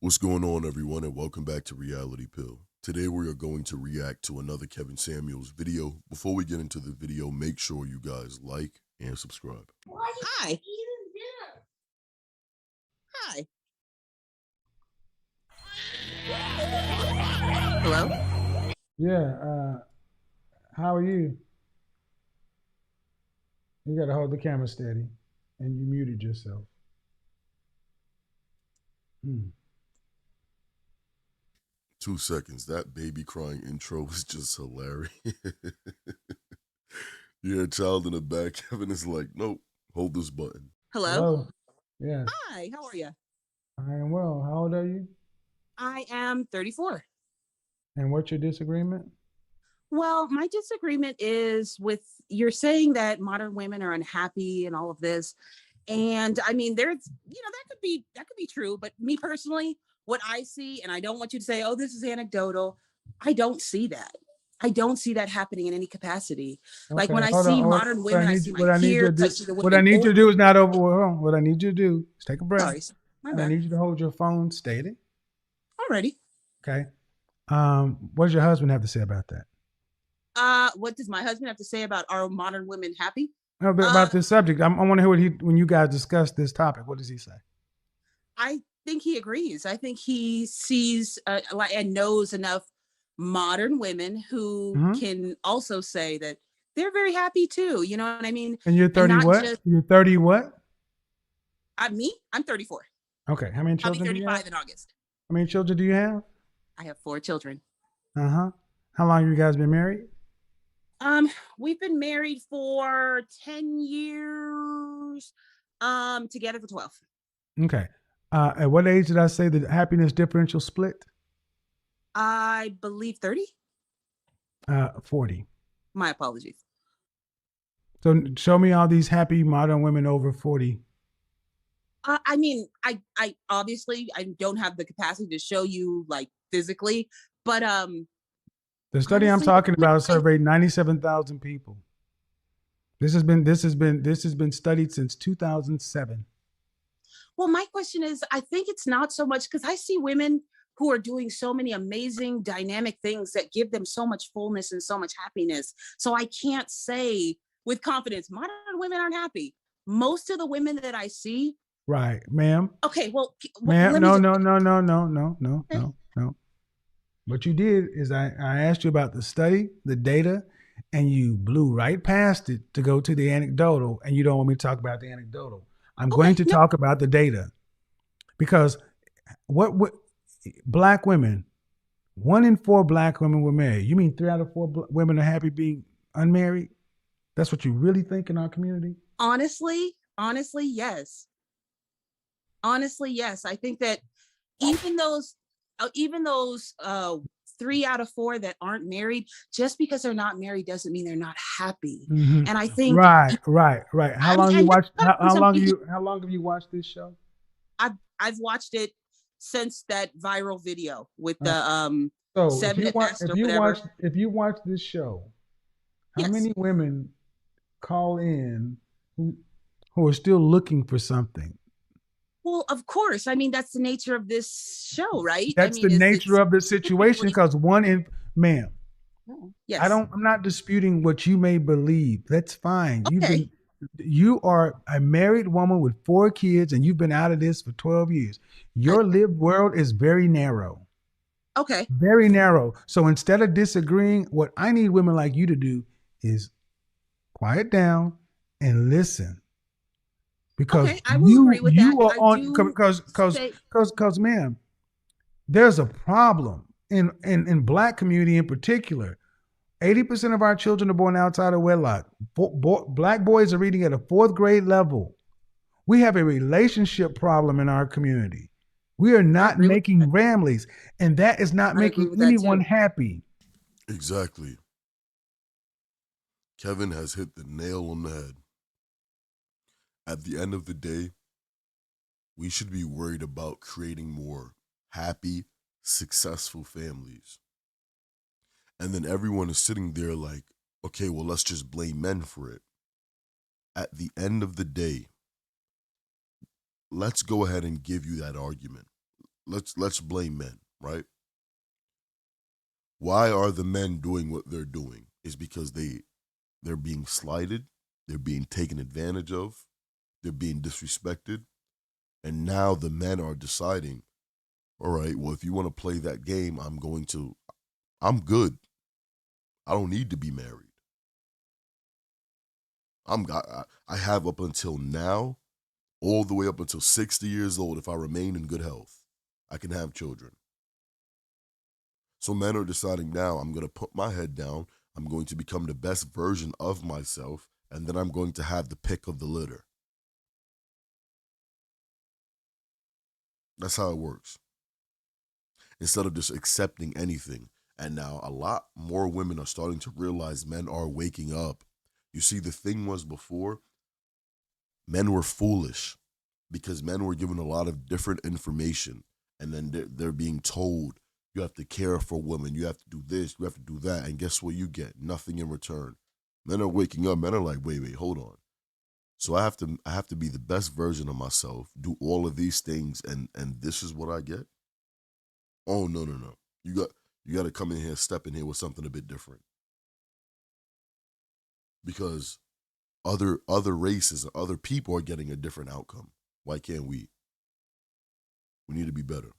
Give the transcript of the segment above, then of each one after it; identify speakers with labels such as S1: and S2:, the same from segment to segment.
S1: What's going on, everyone, and welcome back to Reality Pill. Today, we are going to react to another Kevin Samuels video. Before we get into the video, make sure you guys like and subscribe.
S2: Hi. Hi. Hello?
S3: Yeah, how are you? You got to hold the camera steady, and you muted yourself. Hmm.
S1: 2 seconds. That baby crying intro was just hilarious. You hear a child in the back. Kevin is like, nope, hold this button.
S2: Hello?
S3: Hello. Yes,
S2: Hi, how are you?
S3: I am well. How old are you?
S2: I am 34.
S3: And what's your disagreement?
S2: Well, my disagreement is with you're saying that modern women are unhappy and all of this. And I mean, there's, that could be true, but me personally, what I see, and I don't want you to say, oh, this is anecdotal. I don't see that. I don't see that happening in any capacity. Like when
S3: Okay,
S2: I
S3: hold
S2: see
S3: on.
S2: modern
S3: What I
S2: women, I
S3: need
S2: see
S3: you,
S2: my
S3: what I need you
S2: peers,
S3: to
S2: I
S3: do,
S2: see the
S3: what I
S2: women
S3: need you to
S2: older.
S3: do is not over. Hold on. What I need you to do is take a breath,
S2: Sorry, my
S3: and I
S2: bad.
S3: need you to hold your phone steady.
S2: Alrighty.
S3: Okay. What does your husband have to say about that?
S2: What does my husband have to say about are modern women happy?
S3: No, but
S2: Uh,
S3: about this subject. I want to hear when you guys discuss this topic. What does he say?
S2: I think he agrees. I think he sees and knows enough modern women who
S3: Hmm.
S2: can also say that they're very happy too. You know what I mean?
S3: And you're
S2: And
S3: 30
S2: not
S3: what?
S2: just
S3: You're 30 what?
S2: me. I'm 34.
S3: Okay. How many
S2: I'll be
S3: children do you have?
S2: 35 in August.
S3: How many children do you have?
S2: I have 4 children.
S3: Uh-huh. How long have you guys been married?
S2: Um, we've been married for 10 years. Together for 12.
S3: Okay. At what age did I say the happiness differential split?
S2: I believe 30.
S3: 40.
S2: My apologies.
S3: So show me all these happy modern women over 40.
S2: I mean, I obviously I don't have the capacity to show you like physically, but
S3: The study I'm
S2: honestly, the
S3: talking
S2: women
S3: about surveyed 97,000 people. This has been studied since 2007.
S2: well, my question is, I think it's not so much because I see women who are doing so many amazing dynamic things that give them so much fullness and so much happiness. So I can't say with confidence modern women aren't happy. Most of the women that I see,
S3: Right, ma'am.
S2: okay, well,
S3: Ma'am,
S2: let me
S3: no,
S2: just
S3: no, no, no, no, no, no,
S2: okay.
S3: no, no. What you did is I asked you about the study, the data, and you blew right past it to go to the anecdotal, and you don't want me to talk about the anecdotal. I'm going
S2: Okay,
S3: to
S2: no,
S3: talk about the data because what black women, 1 in 4 black women were married. You mean 3 out of 4 women are happy being unmarried? That's what you really think in our community?
S2: honestly, yes. Honestly, yes. I think that even those even those 3 out of 4 that aren't married, just because they're not married doesn't mean they're not happy.
S3: Mm-hmm.
S2: And I think
S3: Right, right, right. How
S2: I mean,
S3: long you
S2: and
S3: watched?
S2: that's coming from somebody.
S3: How long have you watched this show?
S2: I've watched it since that viral video with
S3: Uh,
S2: the
S3: so
S2: seven at best or whatever.
S3: if you watch this show, how
S2: Yes.
S3: many women call in who are still looking for something?
S2: Well, of course. I mean, that's the nature of this show, right? I
S3: That's the
S2: mean,
S3: nature
S2: it's
S3: of the situation.
S2: typically
S3: Because ma'am,
S2: yes.
S3: I'm not disputing what you may believe. That's fine.
S2: Okay.
S3: You are a married woman with 4 kids, and you've been out of this for 12 years.
S2: I,
S3: Your lived world is very narrow.
S2: okay.
S3: Very narrow. So instead of disagreeing, what I need women like you to do is quiet down and listen, because
S2: Okay. I will agree with that.
S3: you are
S2: I
S3: on
S2: do say
S3: because ma'am, there's a problem in black community in particular. 80% of our children are born outside of wedlock. Black boys are reading at a 4th grade level. We have a relationship problem in our community. We are
S2: I
S3: not
S2: agree with that.
S3: making families, and that is not
S2: I agree
S3: making
S2: with that
S3: anyone
S2: too.
S3: happy.
S1: Exactly. Kevin has hit the nail on the head. At the end of the day, we should be worried about creating more happy, successful families. And then everyone is sitting there like, okay, well, let's just blame men for it. At the end of the day, let's go ahead and give you that argument. let's blame men, right? Why are the men doing what they're doing? Is because they're being slighted, they're being taken advantage of, they're being disrespected, and now the men are deciding, all right, well, if you want to play that game, I'm good. I don't need to be married. I have up until now, all the way up until 60 years old, if I remain in good health, I can have children. So men are deciding now, I'm going to put my head down, I'm going to become the best version of myself, and then I'm going to have the pick of the litter. That's how it works. Instead of just accepting anything. And now a lot more women are starting to realize men are waking up. You see, the thing was before, men were foolish because men were given a lot of different information. And then they're being told, you have to care for women, you have to do this, you have to do that. And guess what you get? Nothing in return. Men are waking up. Men are like, wait, hold on. So I have to be the best version of myself, do all of these things, and this is what I get. Oh no. You got to come in here, step in here with something a bit different. Because other races and other people are getting a different outcome. Why can't we? We need to be better.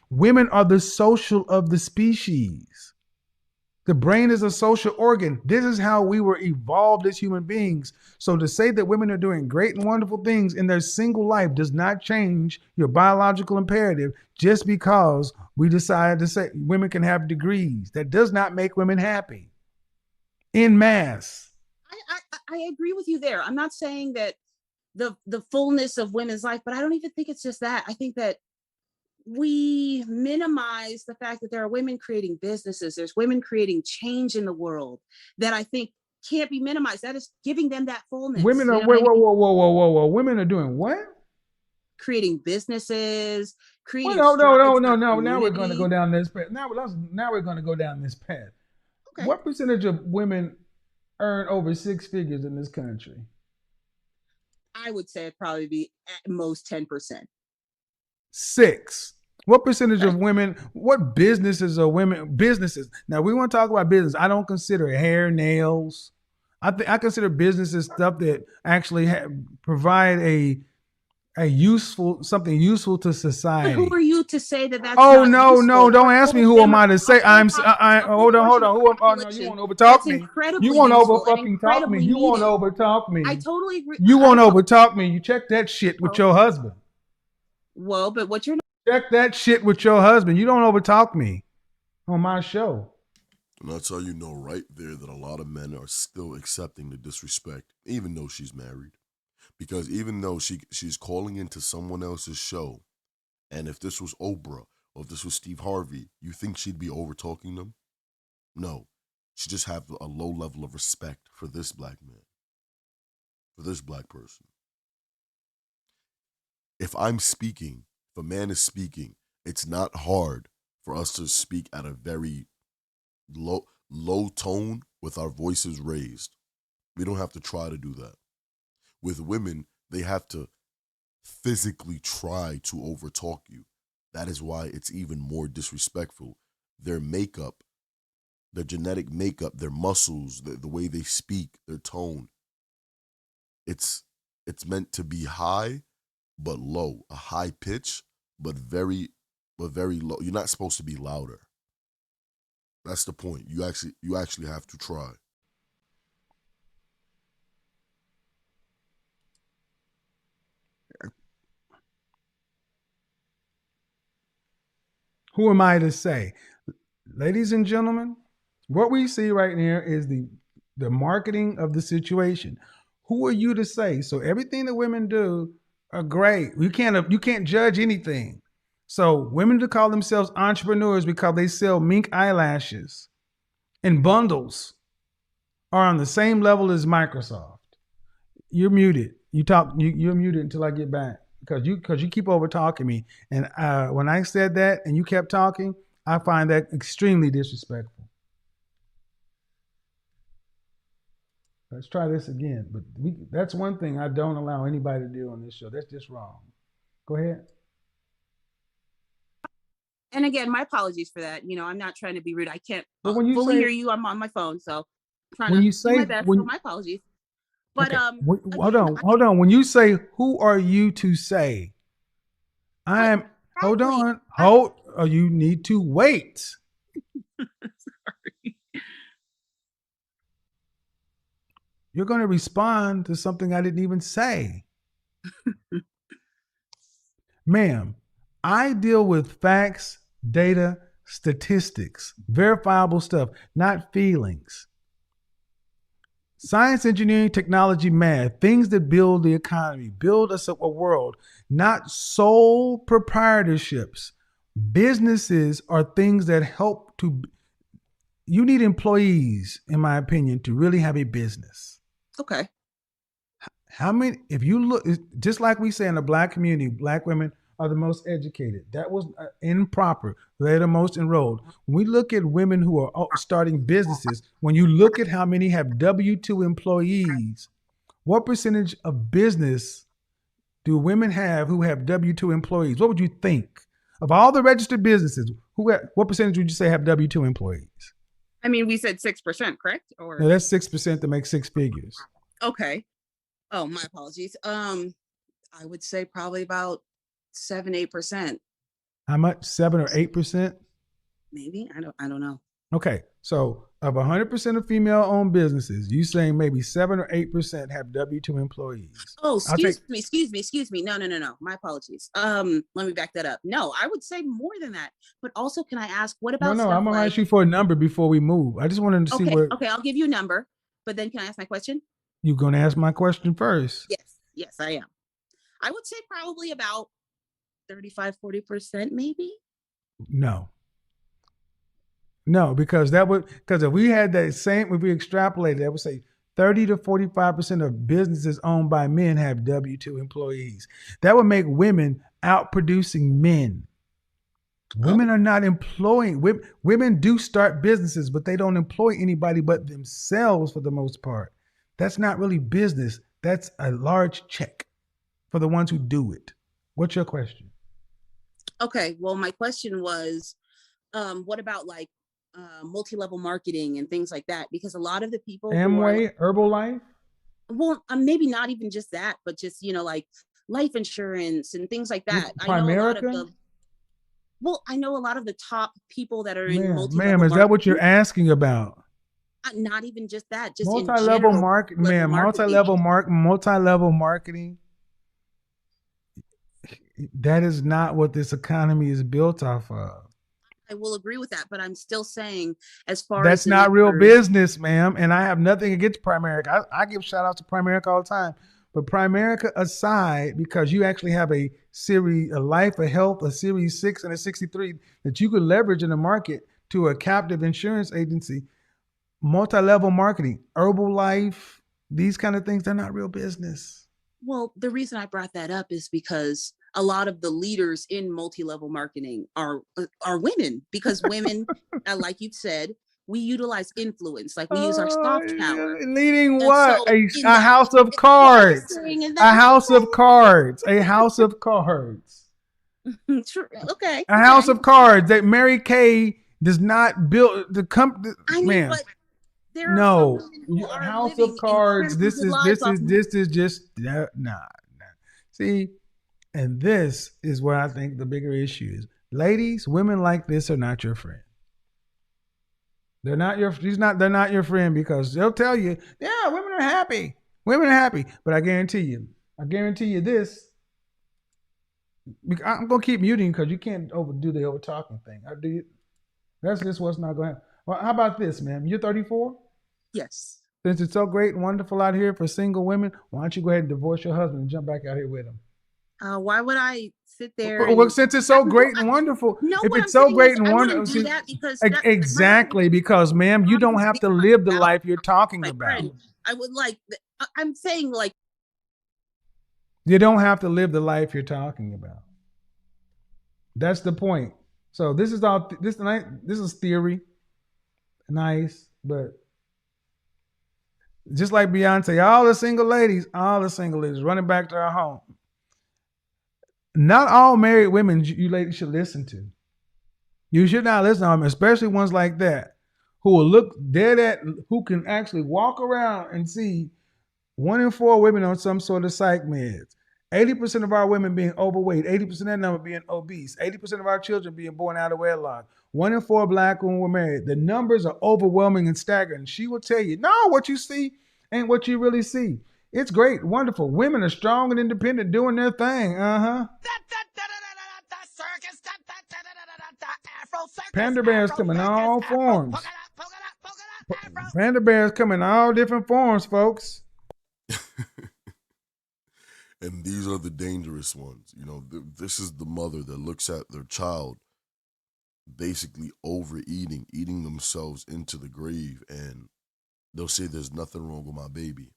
S3: Women are the social of the species. The brain is a social organ. This is how we were evolved as human beings. So to say that women are doing great and wonderful things in their single life does not change your biological imperative just because we decided to say women can have degrees. That does not make women happy in mass.
S2: I agree with you there. I'm not saying that the fullness of women's life, but I don't even think it's just that. I think that we minimize the fact that there are women creating businesses, there's women creating change in the world that I think can't be minimized. That is giving them that fullness.
S3: Women are
S2: You know what I mean?
S3: whoa. Women are doing what?
S2: Creating businesses,
S3: Well,
S2: creating
S3: no.
S2: strides in our
S3: Now we're going to go
S2: community.
S3: down this path. Now we're going to go down this path.
S2: Okay.
S3: What percentage of women earn over six figures in this country?
S2: I would say it'd probably be at most 10%.
S3: Six. What percentage
S2: Okay.
S3: of women, what businesses are women, businesses? Now we want to talk about business. I don't consider hair, nails. I consider businesses stuff that actually provide a useful, something useful to
S2: But who are
S3: society.
S2: you to say that that's
S3: Oh
S2: not
S3: no!
S2: useful?
S3: Don't ask me who am I to say. I
S2: A whole
S3: hold on,
S2: portion of
S3: Who
S2: the
S3: am? Oh no, you
S2: population
S3: won't
S2: that's
S3: overtalk me. You
S2: incredibly
S3: won't over
S2: useful and
S3: fucking talk me.
S2: incredibly
S3: You won't
S2: needed.
S3: overtalk
S2: I
S3: me.
S2: totally agree.
S3: You
S2: I
S3: won't
S2: don't.
S3: overtalk me. You check that shit with
S2: Well,
S3: your husband.
S2: well, but what you're
S3: Check that shit with your husband. You don't overtalk me on my show.
S1: And that's how you know right there that a lot of men are still accepting the disrespect, even though she's married. Because even though she's calling into someone else's show, and if this was Oprah or if this was Steve Harvey, you think she'd be over talking them? No. She just have a low level of respect for this black man, for this black person. If I'm speaking, if a man is speaking, it's not hard for us to speak at a very low tone with our voices raised. We don't have to try to do that. With women, they have to physically try to overtalk you. That is why it's even more disrespectful. Their makeup, their genetic makeup, their muscles, the way they speak, their tone, it's it's meant to be high but low, a high pitch but very low. You're not supposed to be louder. That's the point. You actually have to try.
S3: Who am I to say? Ladies and gentlemen, what we see right here is the marketing of the situation. Who are you to say? So everything that women do are great. You can't judge anything. So women to call themselves entrepreneurs because they sell mink eyelashes in bundles are on the same level as Microsoft. You're muted. You're muted until I get back because you keep over talking me. And when I said that and you kept talking, I find that extremely disrespectful. Let's try this again. But that's one thing I don't allow anybody to do on this show. That's just wrong. Go ahead.
S2: And again, my apologies for that. I'm not trying to be rude. I can't
S3: But when you
S2: fully
S3: say
S2: hear you. I'm on my phone, so I'm trying
S3: when
S2: to
S3: you
S2: do my
S3: say
S2: best. So
S3: when
S2: my apologies. But
S3: okay, hold
S2: again,
S3: on, hold on. When you say who are you to say,
S2: but
S3: I'm hold
S2: exactly.
S3: on, hold or you need to wait. You're going to respond to something I didn't even say. Ma'am, I deal with facts, data, statistics, verifiable stuff, not feelings. Science, engineering, technology, math, things that build the economy, build us a world, not sole proprietorships. Businesses are things that help to, you need employees, in my opinion, to really have a business.
S2: Okay.
S3: How many, if you look, just like we say in the black community, black women are the most educated. That was improper. They're the most enrolled. When we look at women who are starting businesses, when you look at how many have W 2 employees, what percentage of business do women have who have W 2 employees? What would you think? Of all the registered businesses, what percentage would you say have W 2 employees?
S2: I mean, we said 6%, correct?
S3: No,
S2: Or
S3: that's 6% to make six figures.
S2: okay. Oh, my apologies. I would say probably about 7-8%.
S3: How much? 7 or 8%?
S2: Maybe. I don't know.
S3: Okay, so of 100% of female-owned businesses, you saying maybe 7 or 8% have W-2 employees.
S2: Oh,
S3: I'll take.
S2: excuse me. No. My apologies. Let me back that up. No, I would say more than that. But also, can I ask, what
S3: No,
S2: about
S3: no,
S2: stuff
S3: I'm gonna
S2: like,
S3: ask you for a number before we move. I just wanted to see
S2: okay,
S3: where
S2: okay, I'll give you a number, but then can I ask my question?
S3: you're gonna ask my question first.
S2: Yes, I am. I would say probably about 35-40%, maybe.
S3: No, no, because if we had that same, if we extrapolated, that would say 30 to 45% of businesses owned by men have W-2 employees. That would make women outproducing men.
S2: Oh,
S3: Women are not employing women do start businesses, but they don't employ anybody but themselves for the most part. That's not really business. That's a large check for the ones who do it. What's your question?
S2: okay. Well, my question was, what about like multi-level marketing and things like that? Because a lot of the people who are like,
S3: Amway, Herbalife?
S2: well, maybe not even just that, but just like life insurance and things like that. I know a lot of
S3: Primerica?
S2: the I know a lot of the top people that are in
S3: Ma'am,
S2: multi-level
S3: is that what
S2: marketing.
S3: you're asking about?
S2: Not even just that, just in
S3: Multi-level
S2: general,
S3: market,
S2: level
S3: ma'am,
S2: marketing.
S3: multi-level marketing. That is not what this economy is built off of.
S2: I will agree with that, but I'm still saying, as far as
S3: That's
S2: the
S3: not real
S2: numbers,
S3: business, ma'am. And I have nothing against Primerica. I give shout outs to Primerica all the time. But Primerica aside, because you actually have a series, a life, a health, a series 6 and a 63 that you could leverage in the market to a captive insurance agency, multi-level marketing, Herbalife, these kind of things, they're not real business.
S2: well, the reason I brought that up is because a lot of the leaders in multi-level marketing are women, because women, like you said, we utilize influence, like we use our soft power.
S3: Leading
S2: And
S3: what?
S2: so in
S3: A
S2: that,
S3: house of
S2: what I'm
S3: cards.
S2: saying is that,
S3: A house of cards. A house of cards.
S2: true, okay,
S3: A house
S2: okay.
S3: of cards that Mary Kay does not build the company.
S2: I mean,
S3: Man,
S2: but there are some
S3: no.
S2: women who
S3: A
S2: are
S3: house of
S2: living
S3: cards.
S2: incredibly
S3: This
S2: good
S3: is
S2: lives
S3: this
S2: off.
S3: is this is just nah, nah. See, and this is where I think the bigger issue is. Ladies, women like this are not your friend. They're not your. They're not your friend because they'll tell you, yeah, women are happy. Women are happy, but I guarantee you this. I'm gonna keep muting because you can't overdo the over talking thing. I do. That's just what's not going to happen. Well, how about this, ma'am? You're 34.
S2: Yes.
S3: Since it's so great and wonderful out here for single women, why don't you go ahead and divorce your husband and jump back out here with him?
S2: Why would I sit there
S3: Well,
S2: and
S3: since it's so great and wonderful,
S2: no?
S3: if
S2: What
S3: it's
S2: I'm
S3: so
S2: saying
S3: great
S2: is,
S3: and
S2: I
S3: wonderful,
S2: wouldn't do that because that my
S3: exactly because, ma'am, you don't have to live the life you're talking
S2: my
S3: about.
S2: friend. I would like. I'm saying like
S3: You don't have to live the life you're talking about. That's the point. So this is all. This is theory, nice, but just like Beyonce, all the single ladies running back to our home. Not all married women you ladies should listen to. You should not listen to them, especially ones like that, who will look dead at, who can actually walk around and see 1 in 4 women on some sort of psych meds. 80% of our women being overweight, 80% of that number being obese, 80% of our children being born out of wedlock, 1 in 4 black women were married. The numbers are overwhelming and staggering. She will tell you, no, what you see ain't what you really see. It's great, wonderful. Women are strong and independent doing their thing. Panda bears come in all forms. Panda bears come in all different forms, folks.
S1: And these are the dangerous ones. You know, this is the mother that looks at their child basically overeating, eating themselves into the grave, and they'll say there's nothing wrong with my baby.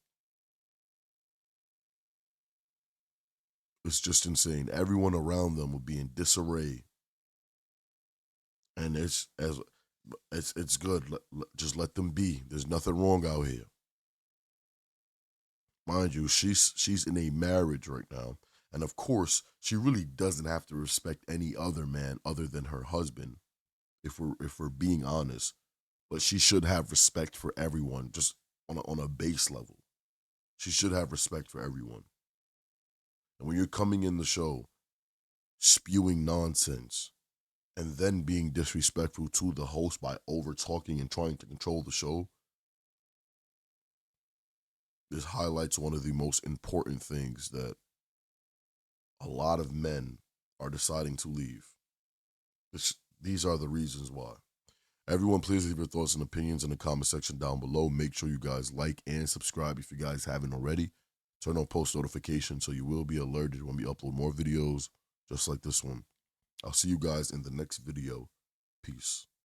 S1: It's just insane. Everyone around them will be in disarray. And it's good. Just let them be. There's nothing wrong out here. Mind you, she's in a marriage right now. And of course, she really doesn't have to respect any other man other than her husband, if we're being honest. But she should have respect for everyone, just on a base level. She should have respect for everyone. And when you're coming in the show, spewing nonsense, and then being disrespectful to the host by over talking and trying to control the show, this highlights one of the most important things that a lot of men are deciding to leave. These are the reasons why. Everyone, please leave your thoughts and opinions in the comment section down below. Make sure you guys like and subscribe if you guys haven't already. Turn on post notifications so you will be alerted when we upload more videos just like this one. I'll see you guys in the next video. Peace.